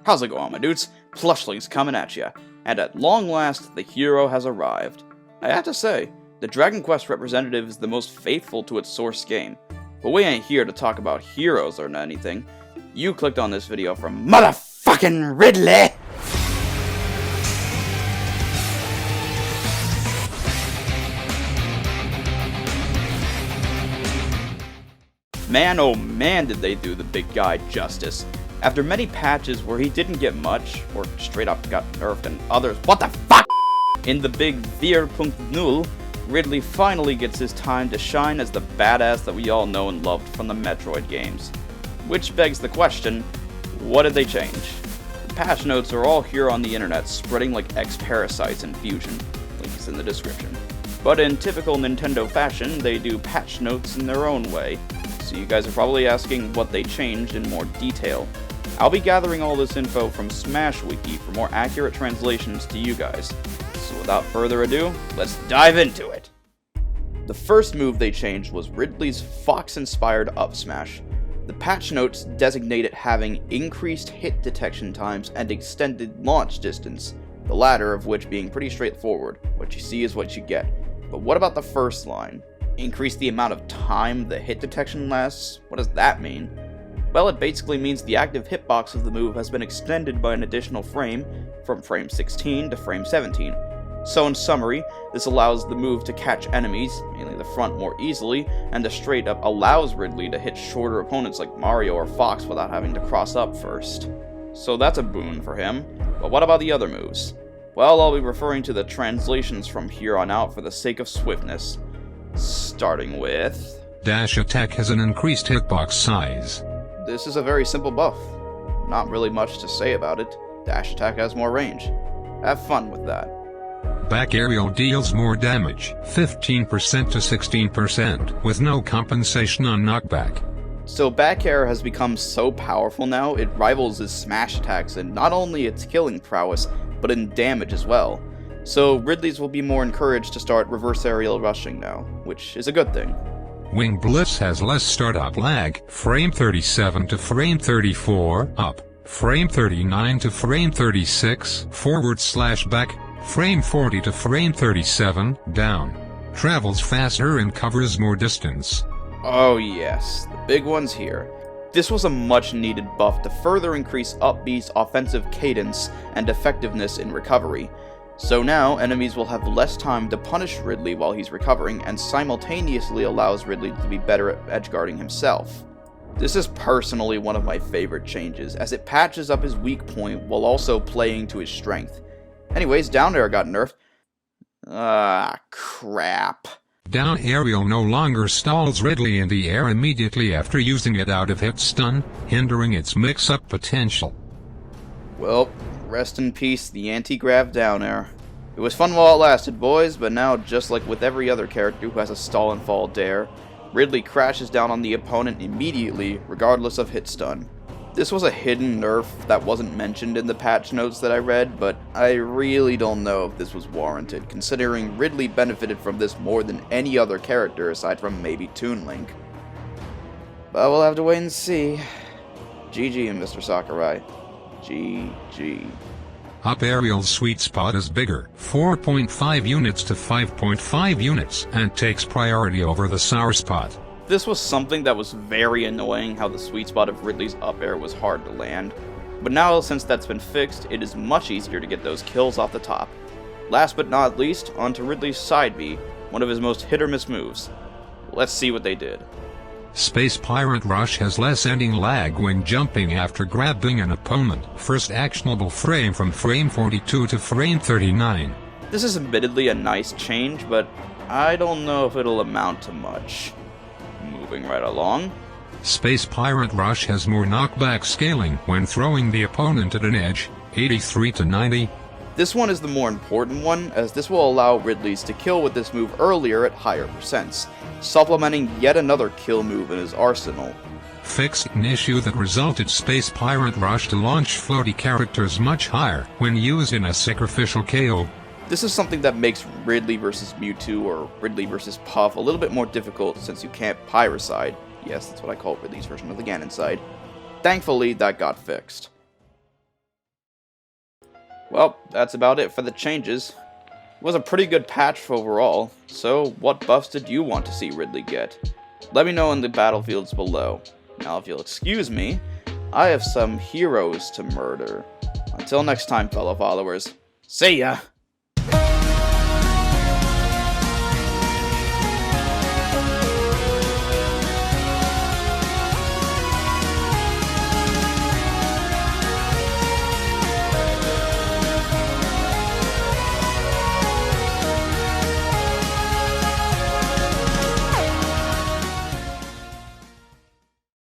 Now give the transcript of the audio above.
How's it going, my dudes? Plushling's coming at ya, and at long last, the hero has arrived. I have to say, the Dragon Quest representative is the most faithful to its source game, but we ain't here to talk about heroes or anything. You clicked on this video from motherfucking Ridley! Man, oh man, did they do the big guy justice. After many patches where he didn't get much, or straight up got nerfed, and others, what the fuck? In the big 4.0, Ridley finally gets his time to shine as the badass that we all know and loved from the Metroid games. Which begs the question, what did they change? The patch notes are all here on the internet, spreading like X-parasites in Fusion. Link is in the description. But in typical Nintendo fashion, they do patch notes in their own way. So you guys are probably asking what they changed in more detail. I'll be gathering all this info from Smash Wiki for more accurate translations to you guys. So without further ado, let's dive into it! The first move they changed was Ridley's Fox-inspired up smash. The patch notes designate it having increased hit detection times and extended launch distance, the latter of which being pretty straightforward. What you see is what you get. But what about the first line? Increase the amount of time the hit detection lasts? What does that mean? Well, it basically means the active hitbox of the move has been extended by an additional frame, from frame 16 to frame 17. So in summary, this allows the move to catch enemies, mainly the front, more easily, and to straight up allows Ridley to hit shorter opponents like Mario or Fox without having to cross up first. So that's a boon for him, but what about the other moves? Well, I'll be referring to the translations from here on out for the sake of swiftness. Starting with... Dash attack has an increased hitbox size. This is a very simple buff. Not really much to say about it. Dash attack has more range. Have fun with that. Back aerial deals more damage, 15% to 16%, with no compensation on knockback. So back air has become so powerful now, it rivals his smash attacks in not only its killing prowess, but in damage as well. So Ridley's will be more encouraged to start reverse aerial rushing now, which is a good thing. Wing Blitz has less startup lag, frame 37 to frame 34, up, frame 39 to frame 36, forward/back, frame 40 to frame 37, down. Travels faster and covers more distance. Oh yes, the big one's here. This was a much needed buff to further increase Up B's offensive cadence and effectiveness in recovery. So now, enemies will have less time to punish Ridley while he's recovering, and simultaneously allows Ridley to be better at edgeguarding himself. This is personally one of my favorite changes, as it patches up his weak point while also playing to his strength. Anyways, down air got nerfed. Crap. Down aerial no longer stalls Ridley in the air immediately after using it out of hit stun, hindering its mix-up potential. Well, rest in peace, the anti-grav down air. It was fun while it lasted, boys, but now, just like with every other character who has a stall and fall dare, Ridley crashes down on the opponent immediately, regardless of hit stun. This was a hidden nerf that wasn't mentioned in the patch notes that I read, but I really don't know if this was warranted, considering Ridley benefited from this more than any other character aside from maybe Toon Link. But we'll have to wait and see. GG, Mr. Sakurai. GG. Up aerial's sweet spot is bigger, 4.5 units to 5.5 units, and takes priority over the sour spot. This was something that was very annoying, how the sweet spot of Ridley's up air was hard to land. But now, since that's been fixed, it is much easier to get those kills off the top. Last but not least, onto Ridley's side B, one of his most hit-or-miss moves. Let's see what they did. Space Pirate Rush has less ending lag when jumping after grabbing an opponent. First actionable frame from frame 42 to frame 39. This is admittedly a nice change, but I don't know if it'll amount to much. Moving right along. Space Pirate Rush has more knockback scaling when throwing the opponent at an edge, 83 to 90. This one is the more important one, as this will allow Ridley's to kill with this move earlier at higher percents, supplementing yet another kill move in his arsenal. Fixed an issue that resulted Space Pirate Rush to launch floaty characters much higher when used in a sacrificial KO. This is something that makes Ridley vs Mewtwo or Ridley vs Puff a little bit more difficult since you can't Pyrocide. Yes, that's what I call Ridley's version of the Ganon side. Thankfully, that got fixed. Well, that's about it for the changes. It was a pretty good patch overall, so what buffs did you want to see Ridley get? Let me know in the battlefields below. Now if you'll excuse me, I have some heroes to murder. Until next time, fellow followers, see ya!